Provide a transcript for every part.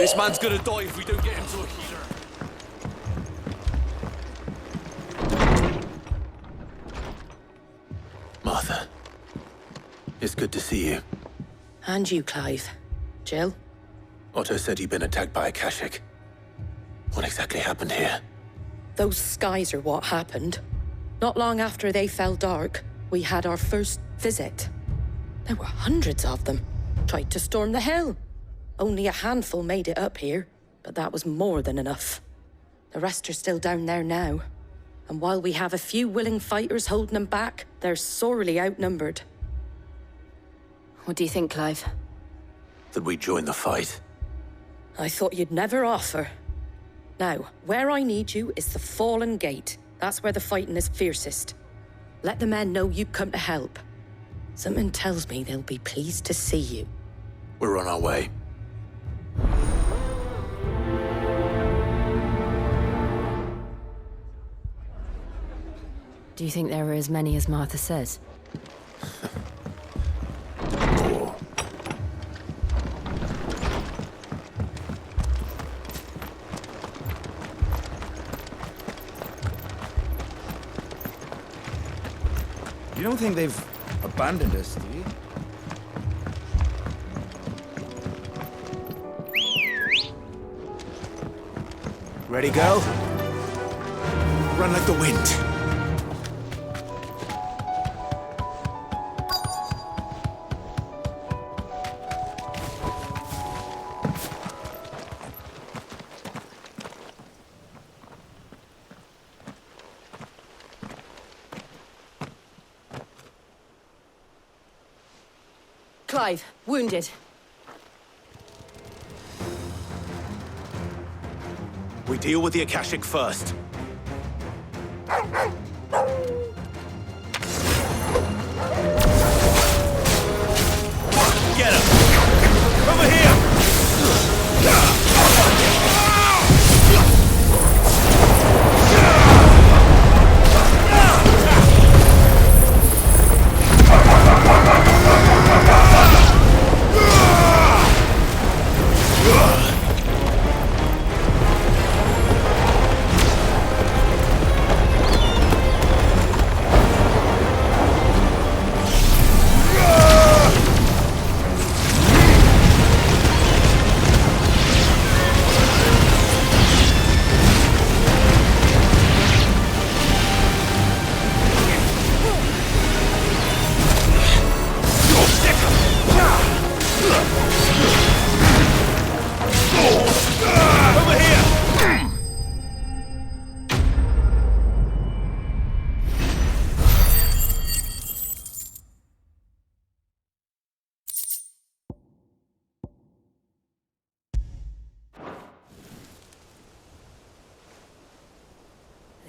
This man's gonna die if we don't get him to a healer. Martha. It's good to see you. And you, Clive. Jill? Otto said you'd been attacked by a Akashic. What exactly happened here? Those skies are what happened. Not long after they fell dark, we had our first visit. There were hundreds of them. Tried to storm the hill. Only a handful made it up here, but that was more than enough. The rest are still down there now. And while we have a few willing fighters holding them back, they're sorely outnumbered. What do you think, Clive? That we join the fight. I thought you'd never offer. Now, where I need you is the Fallen Gate. That's where the fighting is fiercest. Let the men know you've come to help. Something tells me they'll be pleased to see you. We're on our way. Do you think there are as many as Martha says? More. You don't think they've abandoned us, do you? Ready, go? Run like the wind. Clive, wounded. We deal with the Akashic first. Get him! Over here!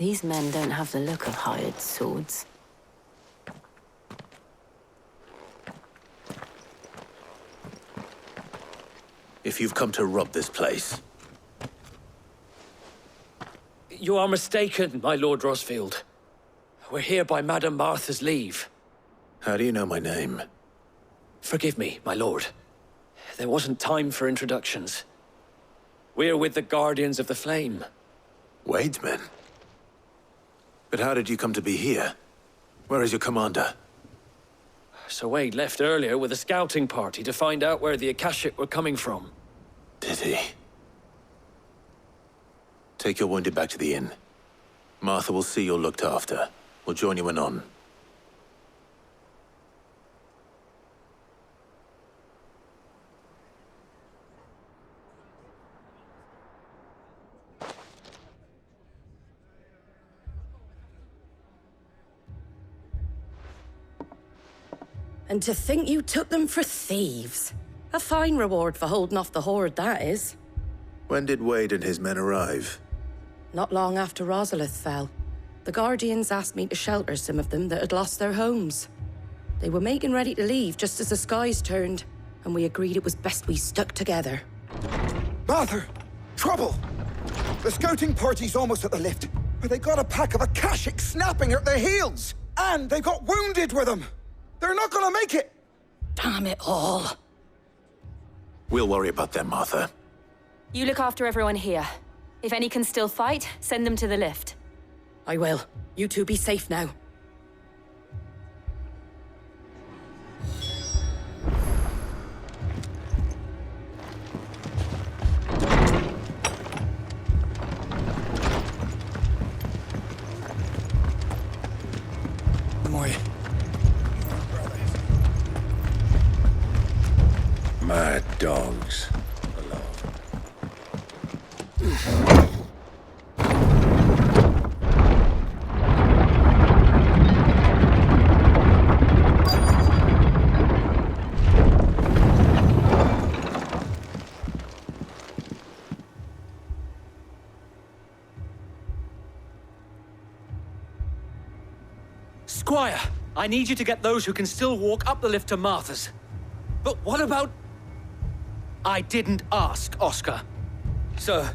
These men don't have the look of hired swords. If you've come to rob this place, You are mistaken, my Lord Rosfield. We're here by Madame Martha's leave. how do you know my name? Forgive me, my lord. There wasn't time for introductions. We're with the Guardians of the Flame. Wade's men? But how did you come to be here? Where is your commander? Sir Wade left earlier with a scouting party to find out where the Akashic were coming from. Did he? Take your wounded back to the inn. Martha will see you're looked after. We'll join you anon. And to think you took them for thieves. A fine reward for holding off the horde, that is. When did Wade and his men arrive? Not long after Rosalith fell. The Guardians asked me to shelter some of them that had lost their homes. They were making ready to leave just as the skies turned, and we agreed it was best we stuck together. Martha! Trouble! The scouting party's almost at the lift, but they got a pack of Akashic snapping at their heels! And they've got wounded with them! They're not gonna make it! Damn it all. We'll worry about them, Martha. You look after everyone here. If any can still fight, send them to the lift. I will. You two be safe now. Mad dogs. Alone. Squire, I need you to get those who can still walk up the lift to Martha's. But what about... I didn't ask, Oscar. Sir.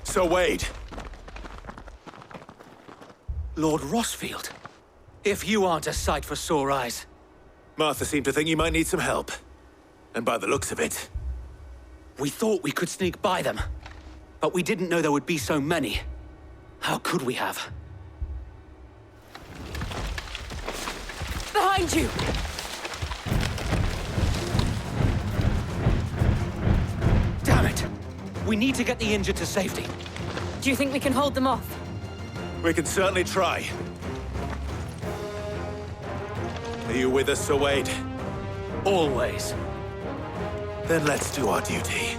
So Wade. Lord Rossfield. If you aren't a sight for sore eyes. Martha seemed to think you might need some help. And by the looks of it... We thought we could sneak by them. But we didn't know there would be so many. How could we have? Behind you! Damn it! We need to get the injured to safety. Do you think we can hold them off? We can certainly try. Are you with us, Sir Wade? Always. Then let's do our duty.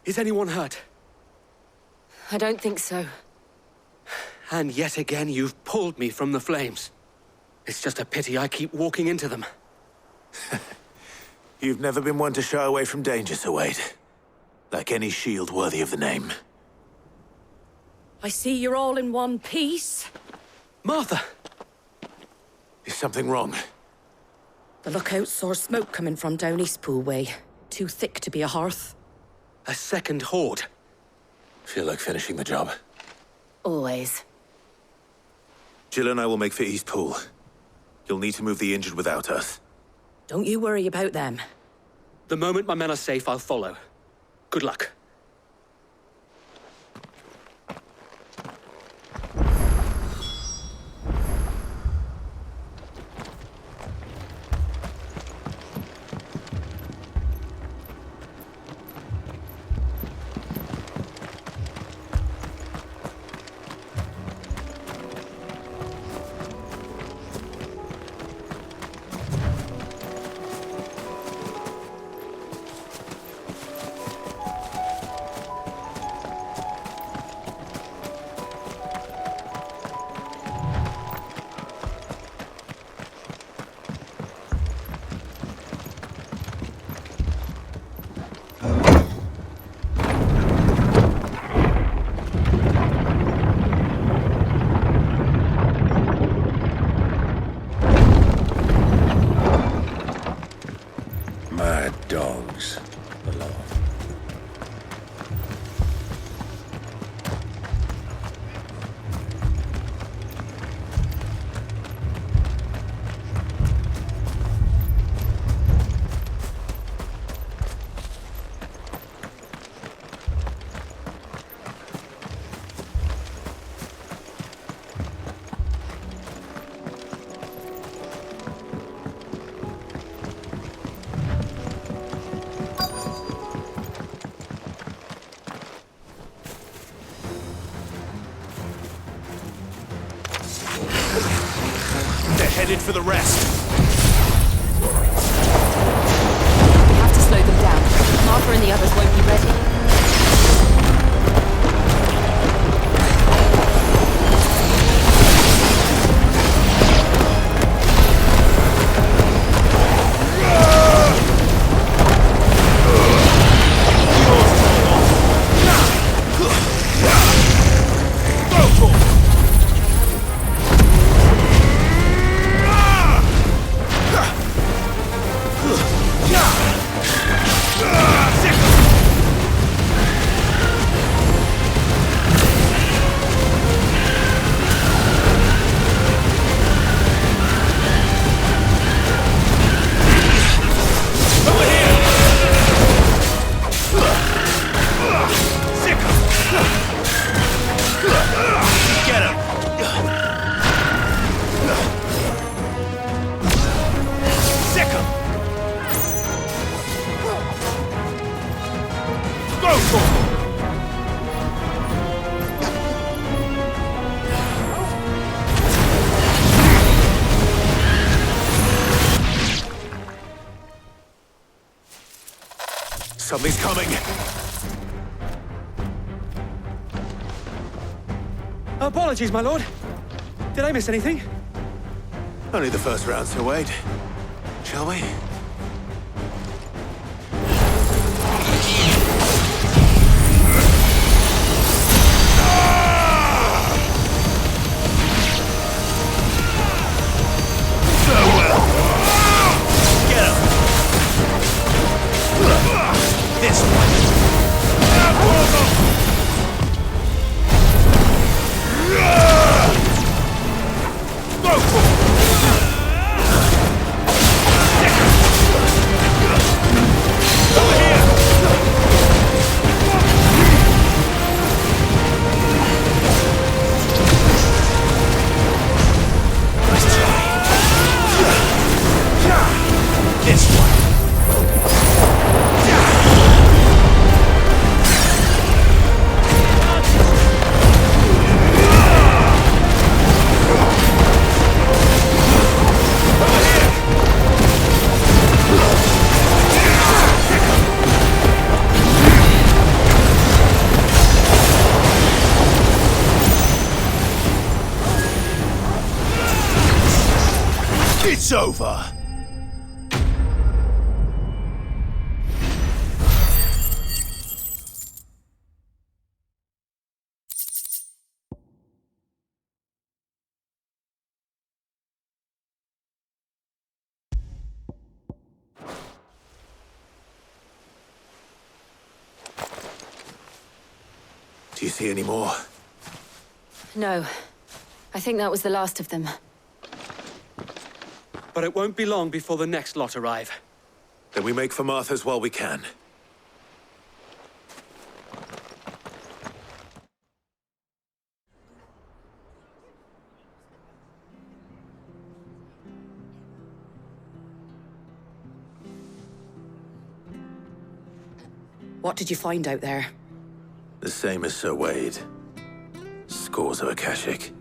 Is anyone hurt? I don't think so. And yet again, you've pulled me from the flames. It's just a pity I keep walking into them. You've never been one to shy away from danger, Sir Wade. Like any shield worthy of the name. I see you're all in one piece. Martha! Is something wrong? The lookout saw smoke coming from down Eastpool way. Too thick to be a hearth. A second horde. Feel like finishing the job. Always. Jill and I will make for Eastpool. You'll need to move the injured without us. Don't you worry about them. The moment my men are safe, I'll follow. Good luck. My dogs alone. They're headed for the rest. We have to slow them down. Martha and the others won't be ready. Something's coming. Apologies, my lord. Did I miss anything? Only the first round, so wait. Shall we? It's over! Do you see any more? No. I think that was the last of them. But it won't be long before the next lot arrive. Then we make for Martha's while we can. What did you find out there? The same as Sir Wade. Scores of Akashic.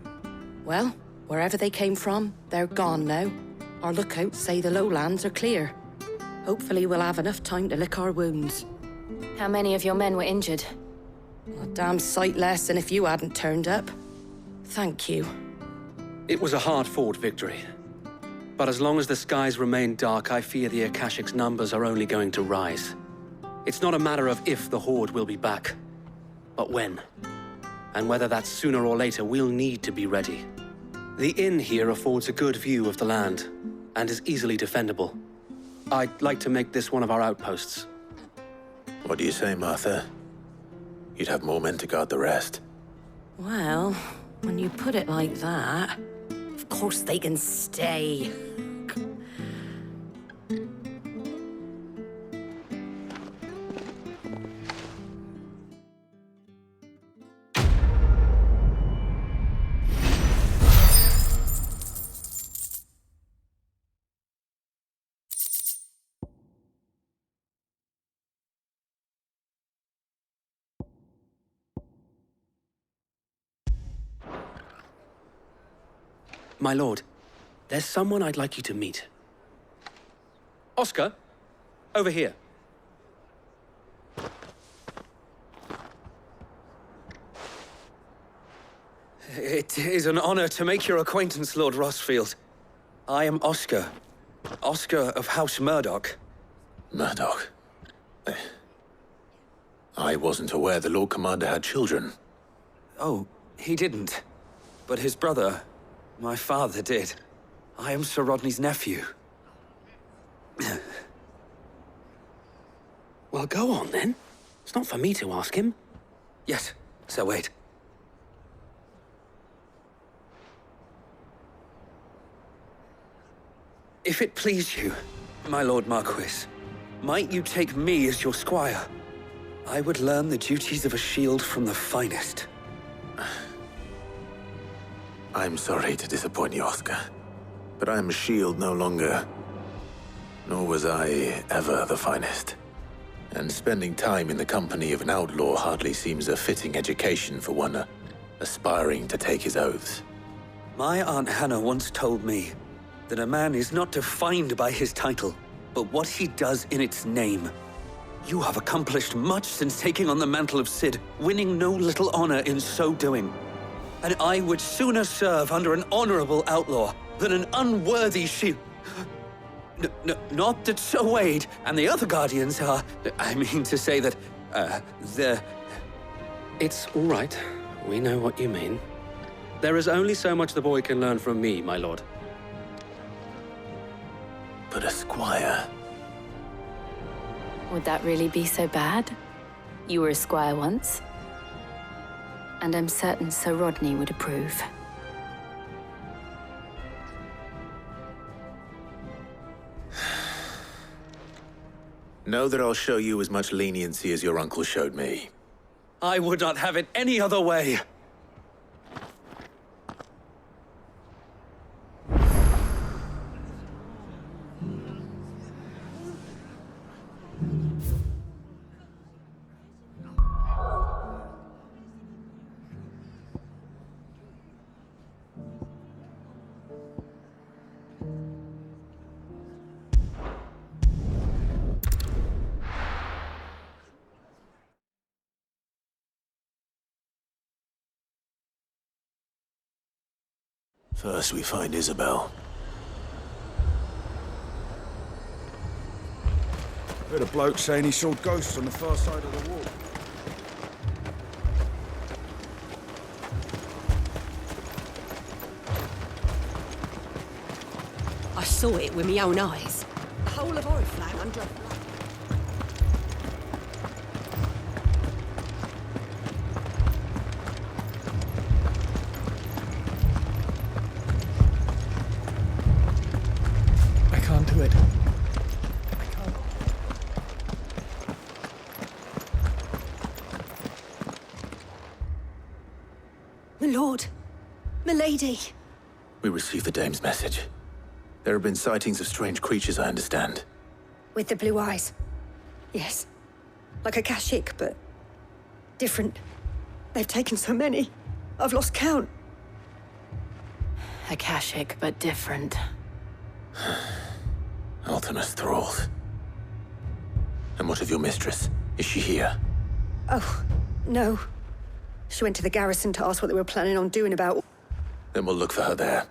Well, wherever they came from, they're gone now. Our lookouts say the lowlands are clear. Hopefully we'll have enough time to lick our wounds. How many of your men were injured? A damn sight less than if you hadn't turned up. Thank you. It was a hard-fought victory. But as long as the skies remain dark, I fear the Akashic's numbers are only going to rise. It's not a matter of if the Horde will be back, but when. And whether that's sooner or later, we'll need to be ready. The inn here affords a good view of the land, and is easily defendable. I'd like to make this one of our outposts. What do you say, Martha? You'd have more men to guard the rest. Well, when you put it like that, of course they can stay. My lord, there's someone I'd like you to meet. Oscar, over here. It is an honor to make your acquaintance, Lord Rossfield. I am Oscar. Oscar of House Murdoch. Murdoch? I wasn't aware the Lord Commander had children. Oh, he didn't. But his brother, my father, did. I am Sir Rodney's nephew. Well, go on then. It's not for me to ask him. Yes, Sir Wade. If it please you, my Lord Marquis, might you take me as your squire? I would learn the duties of a shield from the finest. I'm sorry to disappoint you, Oscar. But I am a shield no longer. Nor was I ever the finest. And spending time in the company of an outlaw hardly seems a fitting education for one aspiring to take his oaths. My Aunt Hannah once told me that a man is not defined by his title, but what he does in its name. You have accomplished much since taking on the mantle of Cid, winning no little honor in so doing. And I would sooner serve under an honorable outlaw than an unworthy shield. Not that Sir Wade and the other Guardians are... I mean to say that, they're... It's all right. We know what you mean. There is only so much the boy can learn from me, my lord. But a squire... Would that really be so bad? You were a squire once. And I'm certain Sir Rodney would approve. Know that I'll show you as much leniency as your uncle showed me. I would not have it any other way. First we find Isabel. Heard a bloke saying he saw ghosts on the far side of the wall. I saw it with my own eyes. The whole of Oriflamme under a flood. I can't do it. I can't. My lord, my lady. We received the dame's message. There have been sightings of strange creatures, I understand. With the blue eyes. Yes. Like a Kashyyyk, but different. They've taken so many. I've lost count. A Kashyyyk, but different. Ultimus thralls. And what of your mistress? Is she here? Oh, no. She went to the garrison to ask what they were planning on doing about... Then we'll look for her there.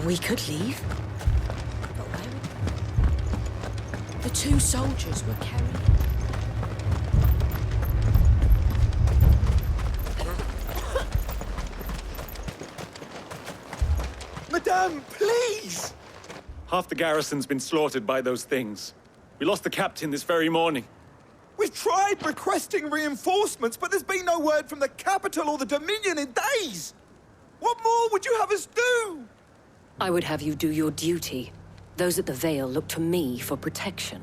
We could leave. But where would... The two soldiers were carrying... Madame, please! Half the garrison's been slaughtered by those things. We lost the captain this very morning. We've tried requesting reinforcements, but there's been no word from the capital or the Dominion in days! What more would you have us do? I would have you do your duty. Those at the Vale look to me for protection.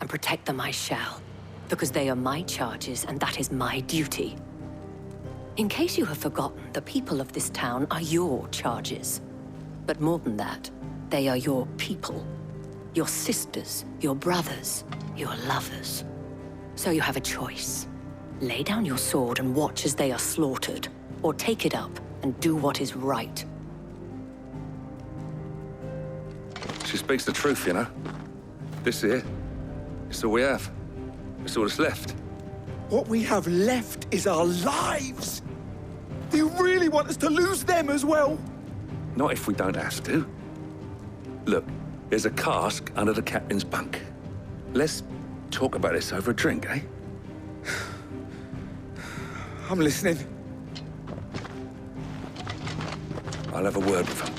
And protect them I shall. Because they are my charges, and that is my duty. In case you have forgotten, the people of this town are your charges. But more than that, they are your people. Your sisters, your brothers, your lovers. So you have a choice. Lay down your sword and watch as they are slaughtered, or take it up and do what is right. She speaks the truth, you know. This here, it's all we have. It's all that's left. What we have left is our lives! Do you really want us to lose them as well? Not if we don't have to. Look, there's a cask under the captain's bunk. Let's talk about this over a drink, eh? I'm listening. I'll have a word with him.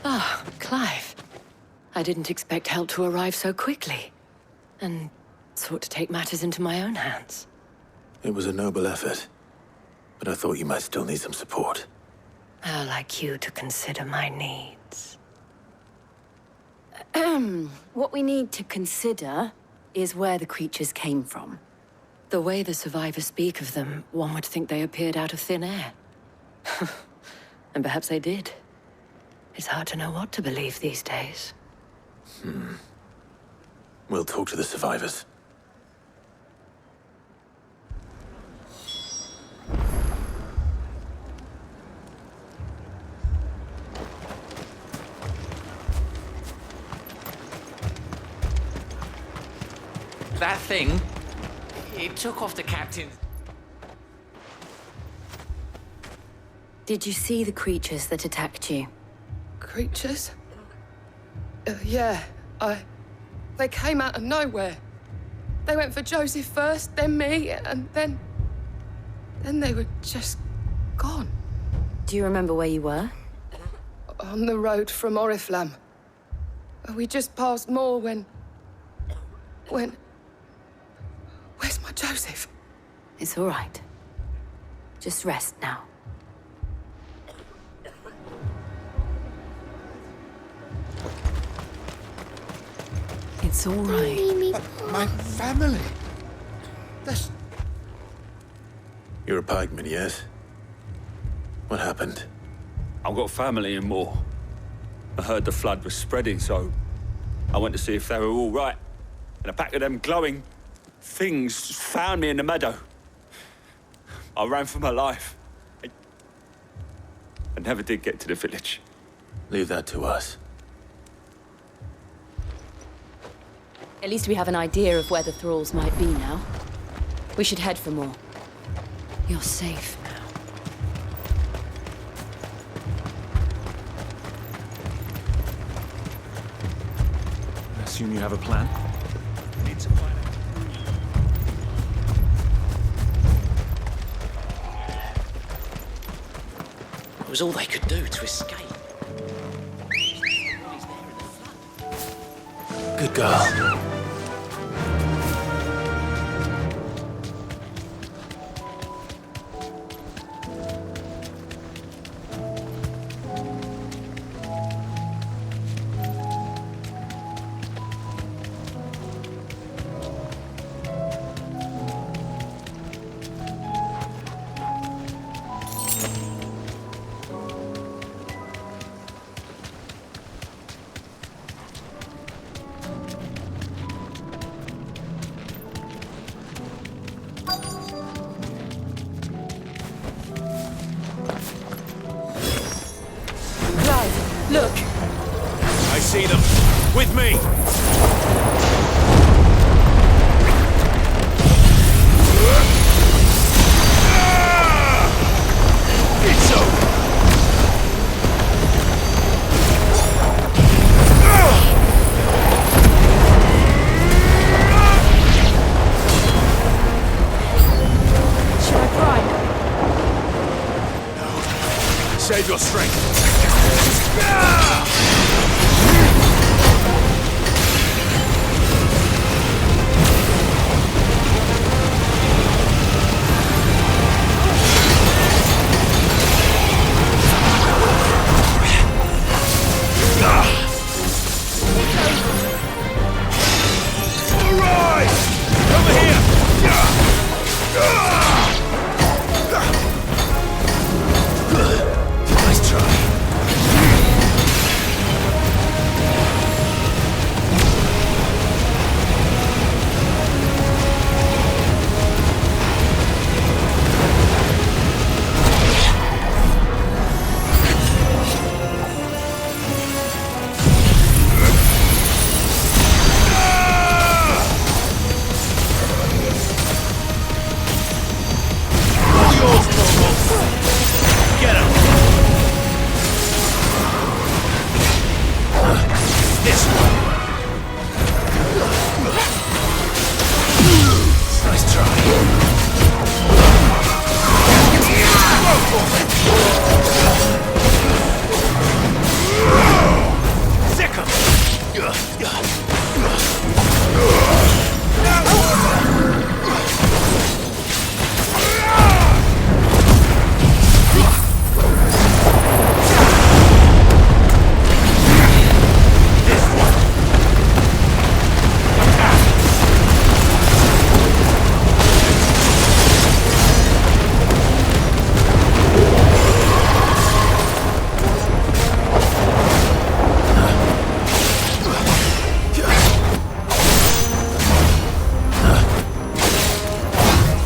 Ah, Clive. I didn't expect help to arrive so quickly. And sought to take matters into my own hands. It was a noble effort, but I thought you might still need some support. How like you to consider my needs. What we need to consider is where the creatures came from. The way the survivors speak of them, one would think they appeared out of thin air. And perhaps they did. It's hard to know what to believe these days. We'll talk to the survivors. That thing, it took off the captain. Did you see the creatures that attacked you? Creatures? Yeah, They came out of nowhere. They went for Joseph first, then me, and then they were just gone. Do you remember where you were? On the road from Oriflamme. We just passed Moor when... Where's my Joseph? It's all right. Just rest now. It's all right. My family. That's... You're a pikeman, yes? What happened? I've got family in Moor. I heard the flood was spreading, so I went to see if they were all right. And a pack of them glowing things found me in the meadow. I ran for my life. I never did get to the village. Leave that to us. At least we have an idea of where the thralls might be now. We should head for more. You're safe now. I assume you have a plan? Need to find out. It was all they could do to escape. Good girl. with me! It's over! Should I cry? Save your strength. All right! Over here! Nice try. All yours, Noble. Get him. This one. Nice try. Sick him.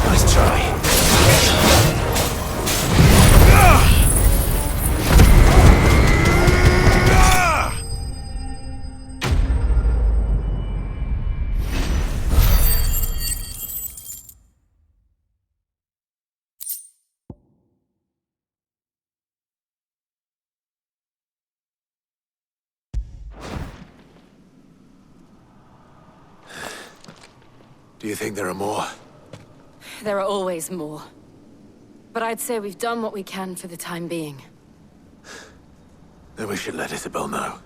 Nice try. Do you think there are more? There are always more. But I'd say we've done what we can for the time being. Then we should let Isabel know.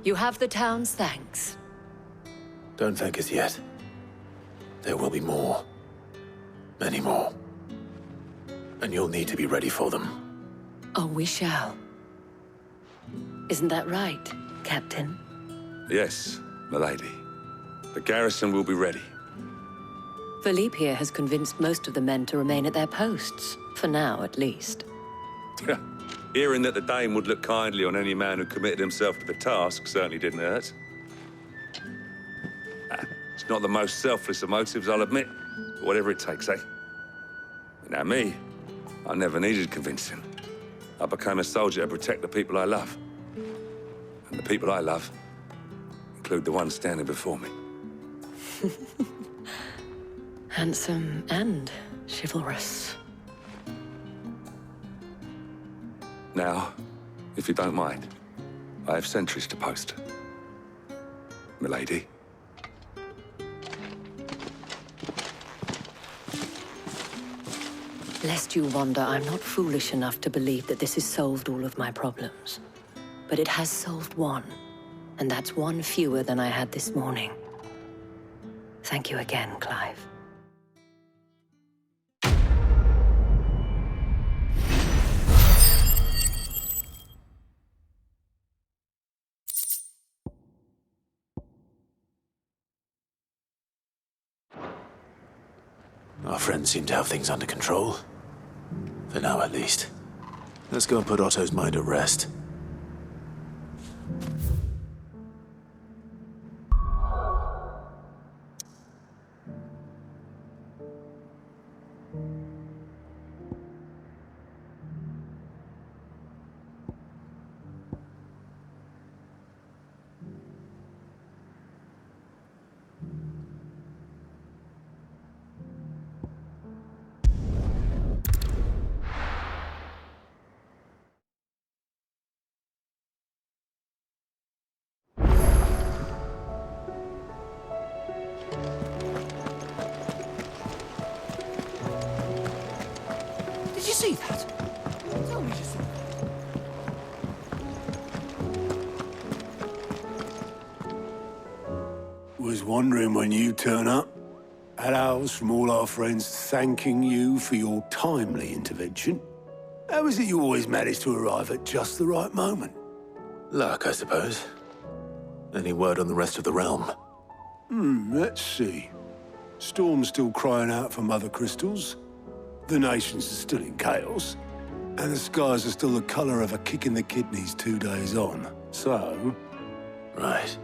You have the town's thanks. Don't thank us yet. There will be more. Many more. And you'll need to be ready for them. Oh, we shall. Isn't that right, Captain? Yes, milady. The garrison will be ready. Philippe here has convinced most of the men to remain at their posts. For now, at least. Hearing that the Dane would look kindly on any man who committed himself to the task certainly didn't hurt. It's not the most selfless of motives, I'll admit. But whatever it takes, eh? Now me, I never needed convincing. I became a soldier to protect the people I love. And the people I love include the ones standing before me. Handsome and chivalrous. Now, if you don't mind, I have sentries to post. Milady. Lest you wonder, I'm not foolish enough to believe that this has solved all of my problems. But it has solved one, and that's one fewer than I had this morning. Thank you again, Clive. Our friends seem to have things under control. For now, at least. Let's go and put Otto's mind at rest. Did you see that? Tell me you saw that. Was wondering when you turn up. Had ours from all our friends thanking you for your timely intervention. How is it you always manage to arrive at just the right moment? Luck, I suppose. Any word on the rest of the realm? Let's see. Storm's still crying out for mother crystals. The nations are still in chaos. And the skies are still the color of a kick in the kidneys 2 days on. So... Right.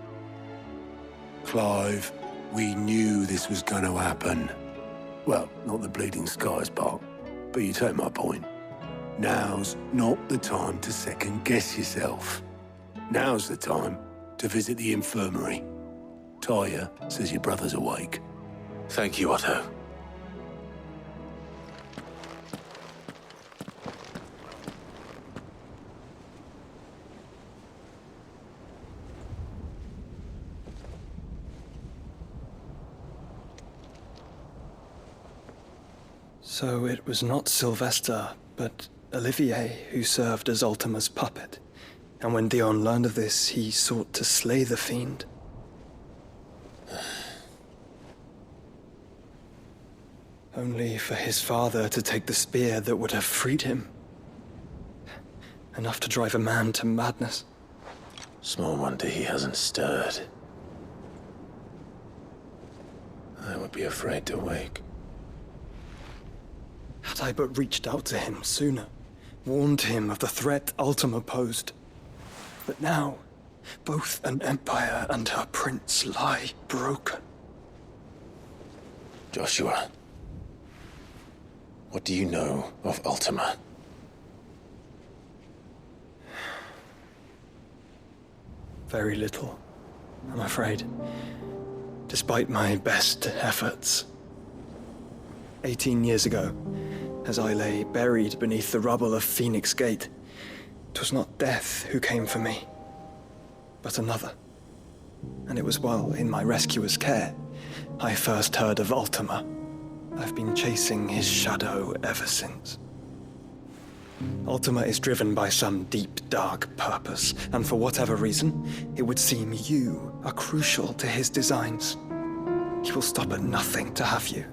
Clive, we knew this was going to happen. Well, not the bleeding skies part, but you take my point. Now's not the time to second-guess yourself. Now's the time to visit the infirmary. Talia says your brother's awake. Thank you, Otto. So it was not Sylvester, but Olivier who served as Ultima's puppet. And when Dion learned of this, he sought to slay the fiend. Only for his father to take the spear that would have freed him. Enough to drive a man to madness. Small wonder he hasn't stirred. I would be afraid to wake. Had I but reached out to him sooner, warned him of the threat Ultima posed. But now, both an empire and her prince lie broken. Joshua, what do you know of Ultima? Very little, I'm afraid. Despite my best efforts. 18 years ago, as I lay buried beneath the rubble of Phoenix Gate, 'twas not death who came for me, but another. And it was while in my rescuer's care I first heard of Ultima. I've been chasing his shadow ever since. Ultima is driven by some deep, dark purpose, and for whatever reason, it would seem you are crucial to his designs. He will stop at nothing to have you,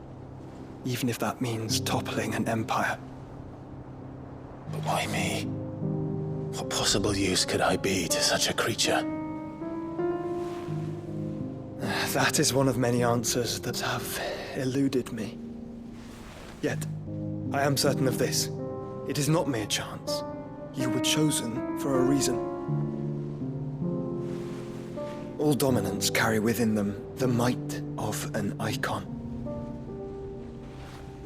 even if that means toppling an empire. But why me? What possible use could I be to such a creature? That is one of many answers that have eluded me. Yet, I am certain of this. It is not mere chance. You were chosen for a reason. All dominants carry within them the might of an icon.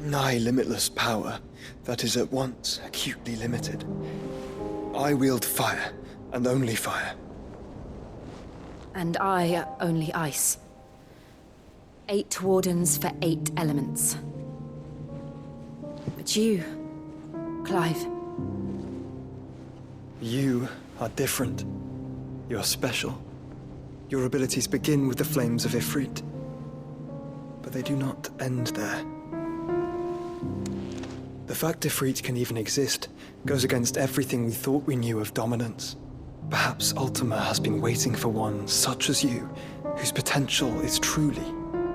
Nigh limitless power that is at once acutely limited. I wield fire, and only fire. And I only ice. 8 wardens for 8 elements. But you, Clive. You are different. You're special. Your abilities begin with the flames of Ifrit. But they do not end there. The fact Ifrit can even exist goes against everything we thought we knew of dominance. Perhaps Ultima has been waiting for one such as you, whose potential is truly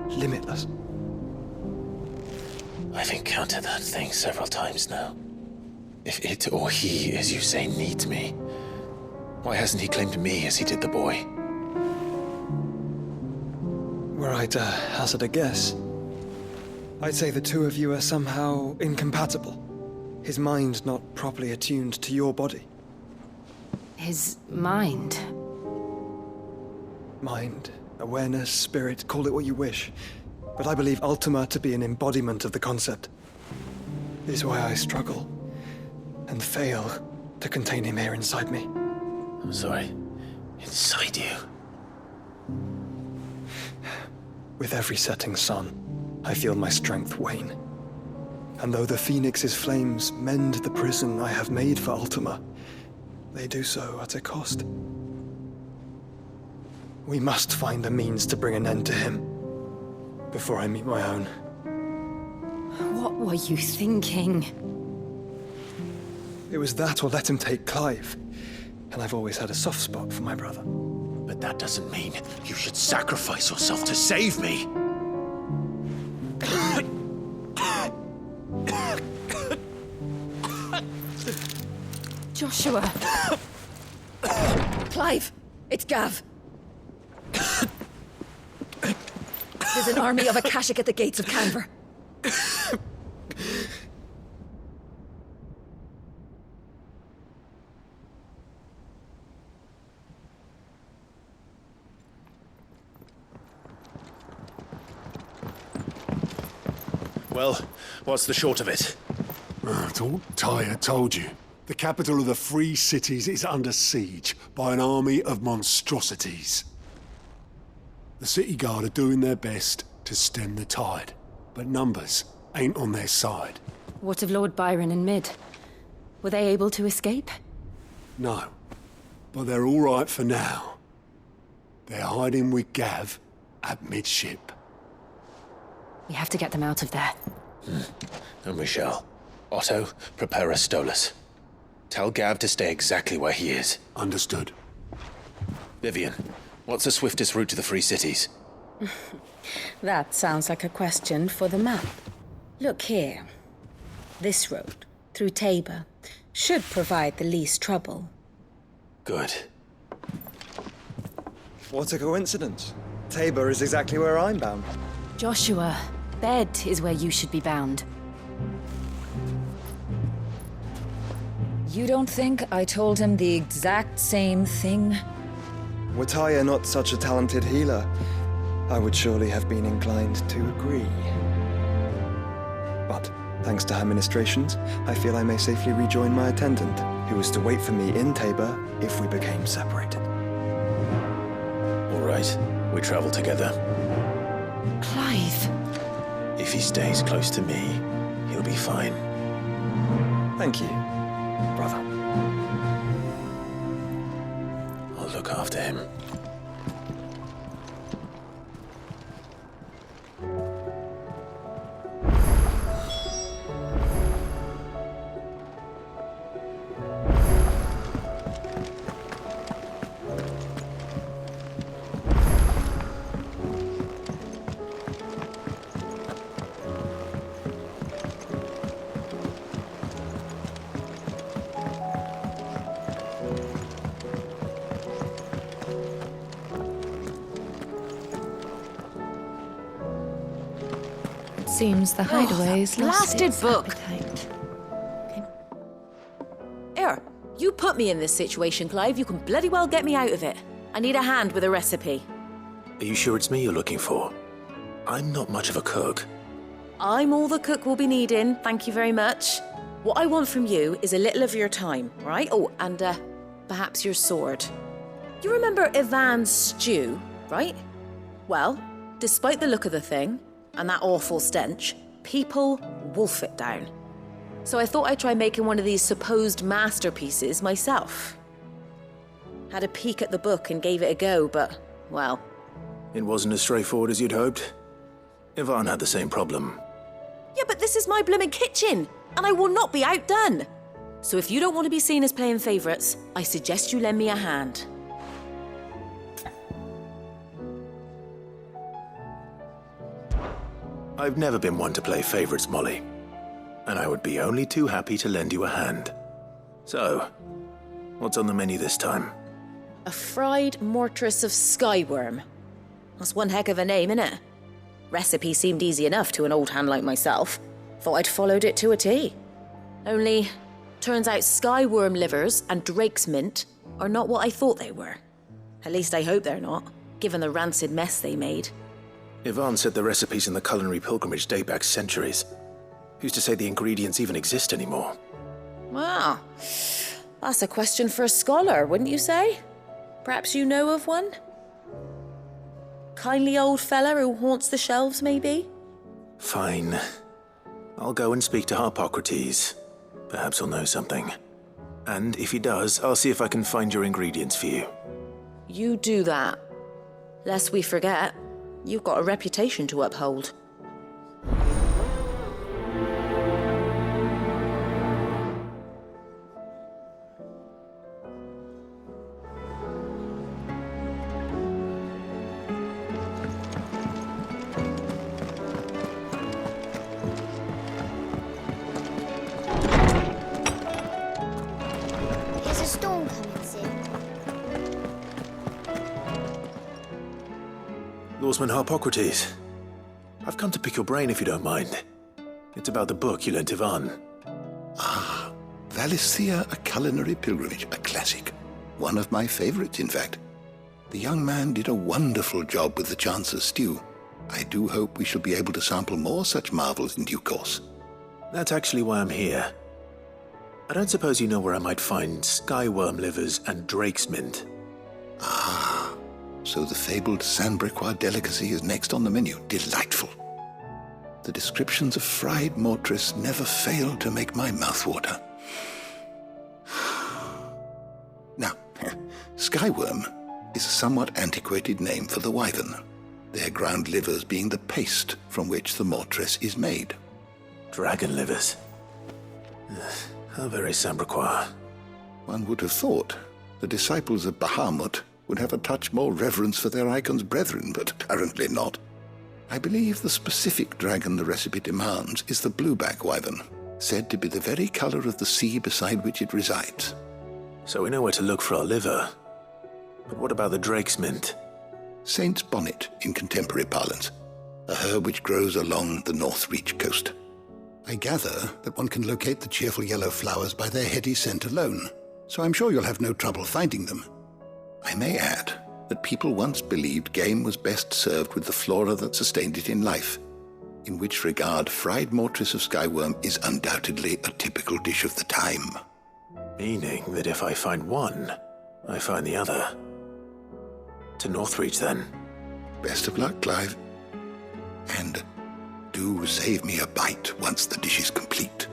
limitless. I've encountered that thing several times now. If it or he, as you say, needs me, why hasn't he claimed me as he did the boy? Were I to hazard a guess, I'd say the two of you are somehow incompatible. His mind not properly attuned to your body. His mind? Mind, awareness, spirit, call it what you wish. But I believe Ultima to be an embodiment of the concept. It is why I struggle and fail to contain him here inside me. I'm sorry. Inside you? With every setting sun, I feel my strength wane. And though the Phoenix's flames mend the prison I have made for Ultima, they do so at a cost. We must find a means to bring an end to him before I meet my own. What were you thinking? It was that or let him take Clive. And I've always had a soft spot for my brother. But that doesn't mean you should sacrifice yourself to save me. Joshua! Clive! It's Gav! There's an army of Akashic at the gates of Canver. Well, what's the short of it? Thought Tyre told you. The capital of the Free Cities is under siege by an army of monstrosities. The City Guard are doing their best to stem the tide, but numbers ain't on their side. What of Lord Byron and Mid? Were they able to escape? No, but they're all right for now. They're hiding with Gav at midship. We have to get them out of there. And we shall. Otto, prepare a Stolas. Tell Gav to stay exactly where he is. Understood. Vivian, what's the swiftest route to the Free Cities? That sounds like a question for the map. Look here. This road, through Tabor, should provide the least trouble. Good. What a coincidence. Tabor is exactly where I'm bound. Joshua, bed is where you should be bound. You don't think I told him the exact same thing? Were Tyre not such a talented healer, I would surely have been inclined to agree. But, thanks to her ministrations, I feel I may safely rejoin my attendant, who was to wait for me in Tabor if we became separated. All right, we travel together. Clive! If he stays close to me, he'll be fine. Thank you, brother. I'll look after him. Seems the hideaway's lost blasted its book. appetite. Here, you put me in this situation, Clive. You can bloody well get me out of it. I need a hand with a recipe. Are you sure it's me you're looking for? I'm not much of a cook. I'm all the cook will be needing, thank you very much. What I want from you is a little of your time, right? Oh, and perhaps your sword. You remember Ivan's stew, right? Well, despite the look of the thing, and that awful stench, people wolf it down. So I thought I'd try making one of these supposed masterpieces myself. Had a peek at the book and gave it a go, but, well... It wasn't as straightforward as you'd hoped. Ivan had the same problem. Yeah, but this is my blimmin' kitchen, and I will not be outdone. So if you don't want to be seen as playing favourites, I suggest you lend me a hand. I've never been one to play favorites, Molly. And I would be only too happy to lend you a hand. So, what's on the menu this time? A fried mortress of skyworm. That's one heck of a name, innit? Recipe seemed easy enough to an old hand like myself. Thought I'd followed it to a T. Only, turns out skyworm livers and drake's mint are not what I thought they were. At least I hope they're not, given the rancid mess they made. Yvonne said the recipes in the culinary pilgrimage date back centuries. Who's to say the ingredients even exist anymore? Well, that's a question for a scholar, wouldn't you say? Perhaps you know of one? Kindly old fella who haunts the shelves, maybe? Fine. I'll go and speak to Harpocrates. Perhaps he'll know something. And if he does, I'll see if I can find your ingredients for you. You do that. Lest we forget, you've got a reputation to uphold. There's a storm coming soon. Lawsman Harpocrates, I've come to pick your brain if you don't mind. It's about the book you lent Yvonne. Ah, Valisthea, A Culinary Pilgrimage, a classic. One of my favorites, in fact. The young man did a wonderful job with the Chance's stew. I do hope we shall be able to sample more such marvels in due course. That's actually why I'm here. I don't suppose you know where I might find skyworm livers and drake's mint. Ah, so the fabled Sandbrequois delicacy is next on the menu. Delightful. The descriptions of fried mortress never fail to make my mouth water. Now, skyworm is a somewhat antiquated name for the wyvern, their ground livers being the paste from which the mortress is made. Dragon livers. How very Sandbrequois. One would have thought the disciples of Bahamut would have a touch more reverence for their icon's brethren, but apparently not. I believe the specific dragon the recipe demands is the blueback wyvern, said to be the very color of the sea beside which it resides. So we know where to look for our liver. But what about the drake's mint? Saint's bonnet in contemporary parlance, a herb which grows along the North Reach coast. I gather that one can locate the cheerful yellow flowers by their heady scent alone, so I'm sure you'll have no trouble finding them. I may add that people once believed game was best served with the flora that sustained it in life, in which regard fried mortress of skyworm is undoubtedly a typical dish of the time. Meaning that if I find one, I find the other. To Northreach, then. Best of luck, Clive. And do save me a bite once the dish is complete.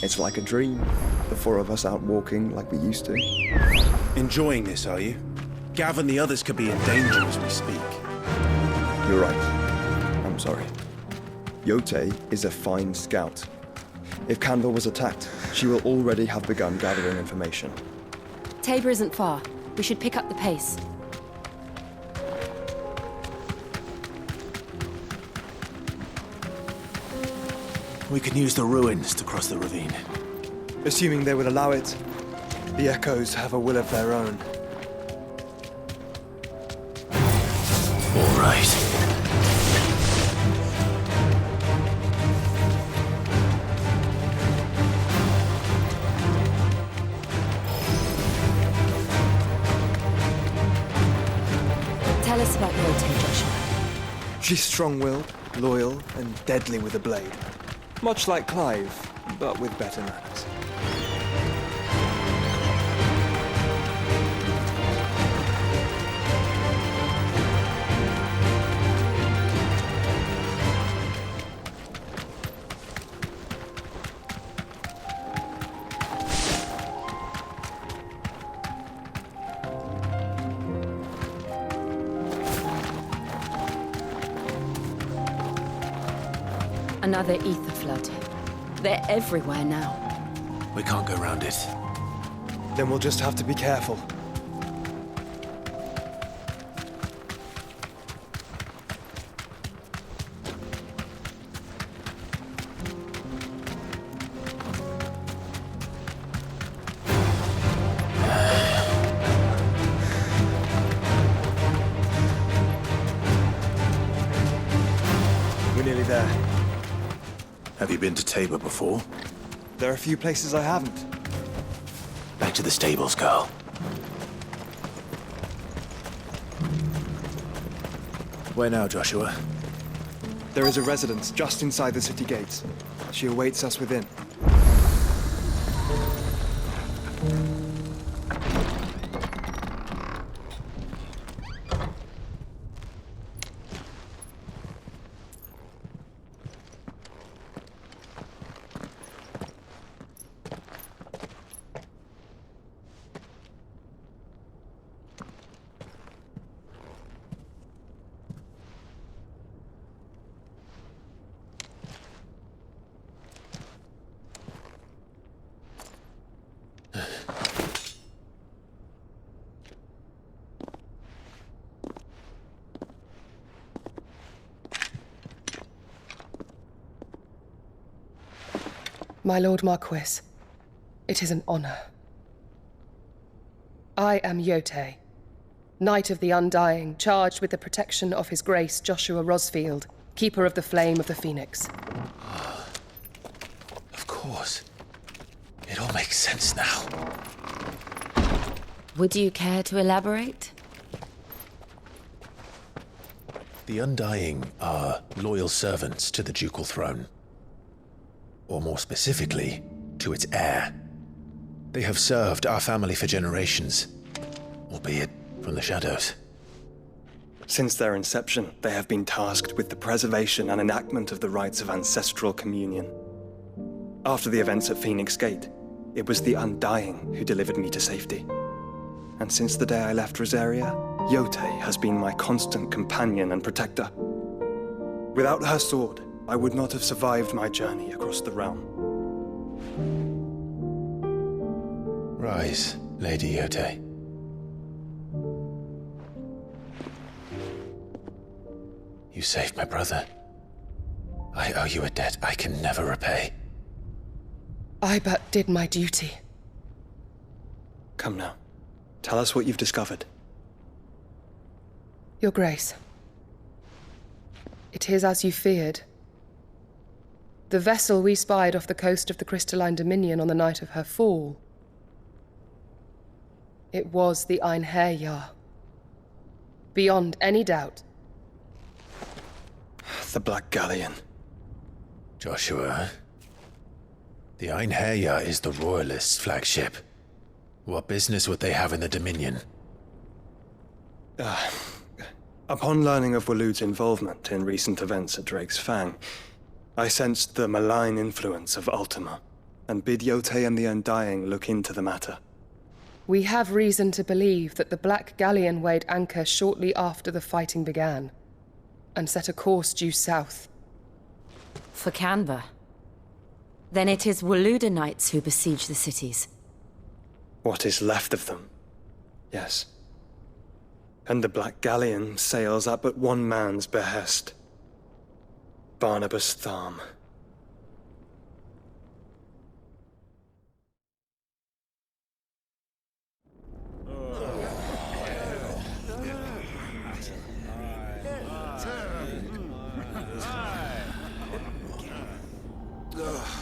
It's like a dream. The four of us out walking like we used to. Enjoying this, are you? Gav and the others could be in danger as we speak. You're right. I'm sorry. Yote is a fine scout. If Canville was attacked, she will already have begun gathering information. Tabor isn't far. We should pick up the pace. We can use the ruins to cross the ravine. Assuming they would allow it. The Echoes have a will of their own. right. Tell us about Yote, Joshua. She's strong-willed, loyal, and deadly with a blade. Much like Clive, but with better manners. Another ether flood. They're everywhere now. We can't go around it. Then we'll just have to be careful. We're nearly there. Have you been to Tabor before? There are a few places I haven't. Back to the stables, girl. Where now, Joshua? There is a residence just inside the city gates. She awaits us within. My Lord Marquis, it is an honor. I am Yote, Knight of the Undying, charged with the protection of His Grace Joshua Rosfield, Keeper of the Flame of the Phoenix. Of course. It all makes sense now. Would you care to elaborate? The Undying are loyal servants to the ducal throne. Or more specifically, to its heir. They have served our family for generations, albeit from the shadows. Since their inception, they have been tasked with the preservation and enactment of the rites of ancestral communion. After the events at Phoenix Gate, it was the Undying who delivered me to safety. And since the day I left Rosaria, Yote has been my constant companion and protector. Without her sword, I would not have survived my journey across the realm. Rise, Lady Yote. You saved my brother. I owe you a debt I can never repay. I but did my duty. Come now. Tell us what you've discovered. Your Grace. It is as you feared. The vessel we spied off the coast of the Crystalline Dominion on the night of her fall. It was the Einherjar. Beyond any doubt. The Black Galleon. Joshua, the Einherjar is the Royalists' flagship. What business would they have in the Dominion? Upon learning of Waloed's involvement in recent events at Drake's Fang, I sensed the malign influence of Ultima, and bid Yote and the Undying look into the matter. We have reason to believe that the Black Galleon weighed anchor shortly after the fighting began, and set a course due south. For Canva. Then it is Waloed Knights who besiege the cities. What is left of them? Yes. And the Black Galleon sails at but one man's behest. Barnabas Tharm.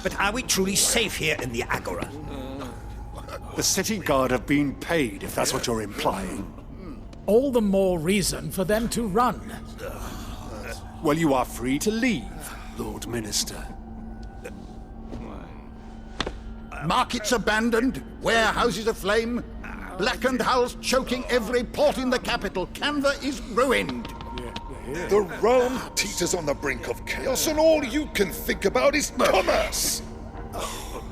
But are we truly safe here in the Agora? The city guard have been paid, if that's what you're implying. All the more reason for them to run. Well, you are free to leave, Lord Minister. Markets abandoned, warehouses aflame, blackened hulls choking every port in the capital. Canva is ruined. The realm teeters on the brink of chaos, and all you can think about is commerce!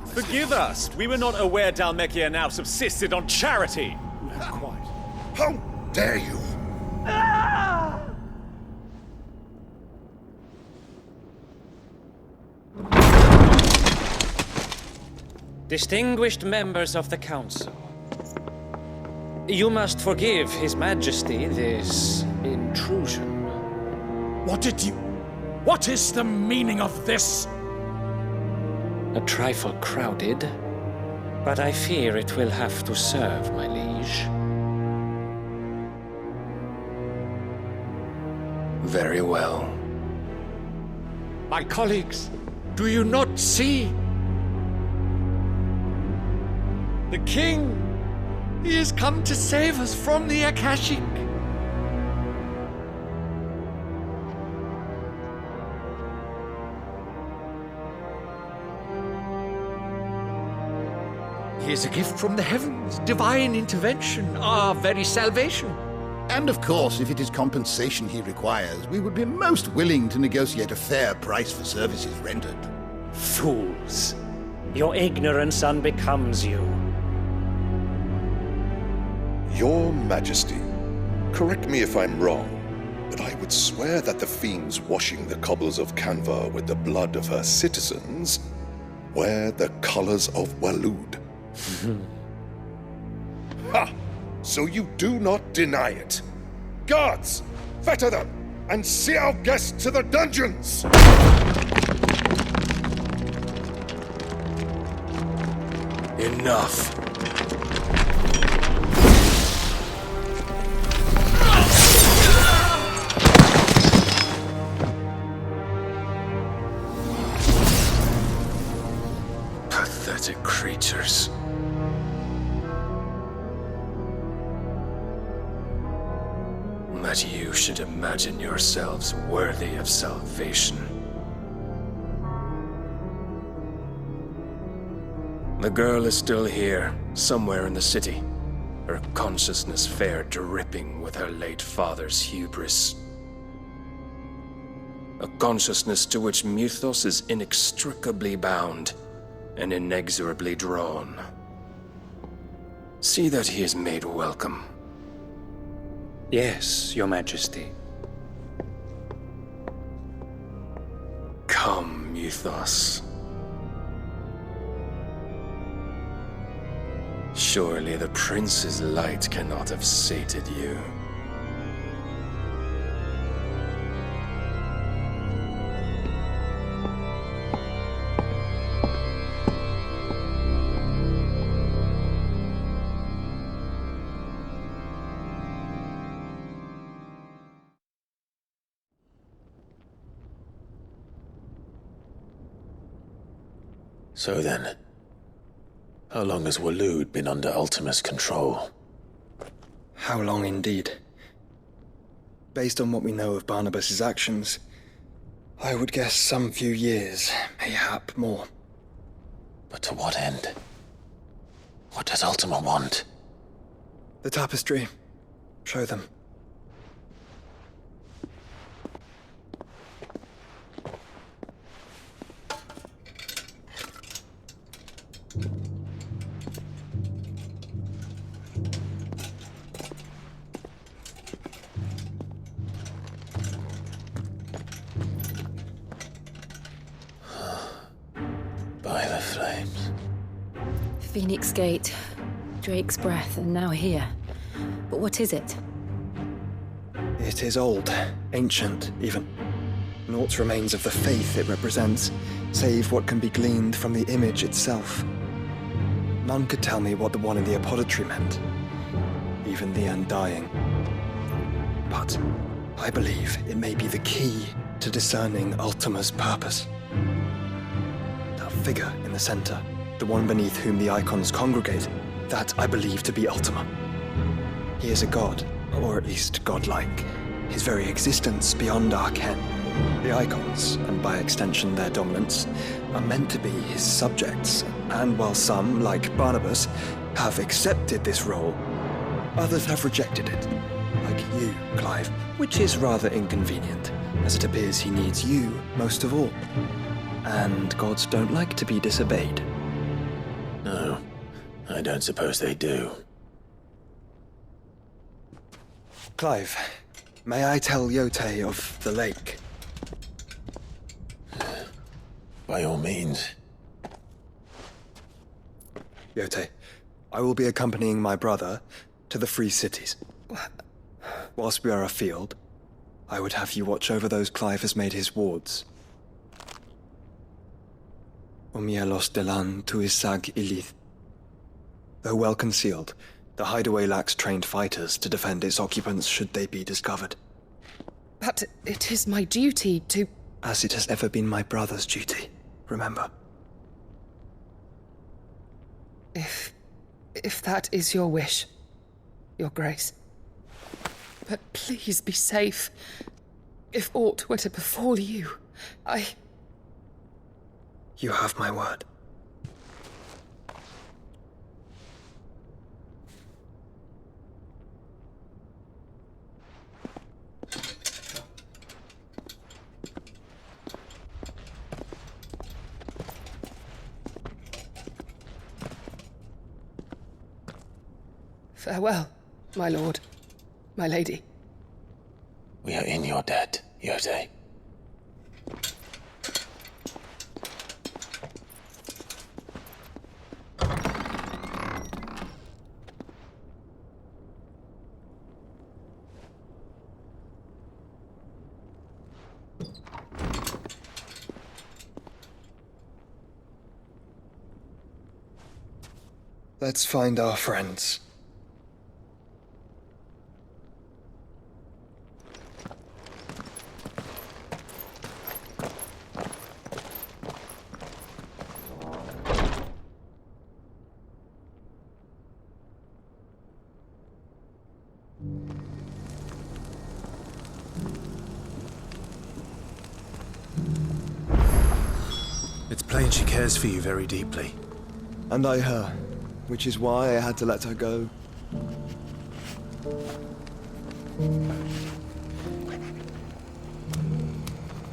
Forgive us. We were not aware Dhalmekia now subsisted on charity. How dare you! Distinguished members of the Council, you must forgive His Majesty this intrusion. What is the meaning of this? A trifle crowded, but I fear it will have to serve, my liege. Very well. My colleagues, do you not see? The King! He has come to save us from the Akashic! He is a gift from the heavens, divine intervention, our very salvation. And of course, if it is compensation he requires, we would be most willing to negotiate a fair price for services rendered. Fools! Your ignorance unbecomes you. Your Majesty, correct me if I'm wrong, but I would swear that the fiends washing the cobbles of Canva with the blood of her citizens wear the colors of Waloed. Ha! So you do not deny it. Guards, fetter them, and see our guests to the dungeons! Enough. Pathetic creatures. That you should imagine yourselves worthy of salvation. The girl is still here, somewhere in the city. Her consciousness fair dripping with her late father's hubris. A consciousness to which Mythos is inextricably bound and inexorably drawn. See that he is made welcome. Yes, Your Majesty. Come, Mythos. Surely the prince's light cannot have sated you. So then, how long has Waloed been under Ultima's control? How long indeed? Based on what we know of Barnabas's actions, I would guess some few years, mayhap more. But to what end? What does Ultima want? The tapestry. Show them. By the flames. Phoenix Gate, Drake's Breath, and now here. But what is it? It is old, ancient, even. Naught remains of the faith it represents, save what can be gleaned from the image itself. None could tell me what the one in the apothecary meant, even the Undying. But I believe it may be the key to discerning Ultima's purpose. The figure in the center, the one beneath whom the icons congregate, that I believe to be Ultima. He is a god, or at least godlike, his very existence beyond our ken. The icons, and by extension their dominants, are meant to be his subjects, and while some, like Barnabas, have accepted this role, others have rejected it, like you, Clive, which is rather inconvenient, as it appears he needs you most of all. And gods don't like to be disobeyed. No, I don't suppose they do. Clive, may I tell Yote of the lake? By all means. Yote, I will be accompanying my brother to the Free Cities. Whilst we are afield, I would have you watch over those Clive has made his wards. Omielos delan tuisag ilith. Though well concealed, the hideaway lacks trained fighters to defend its occupants should they be discovered. But it is my duty to... As it has ever been my brother's duty, remember. If that is your wish, Your Grace. But please be safe. If aught were to befall you, You have my word. Farewell, my lord, my lady. We are in your debt, Yote. Let's find our friends. It's plain she cares for you very deeply. And I her, which is why I had to let her go.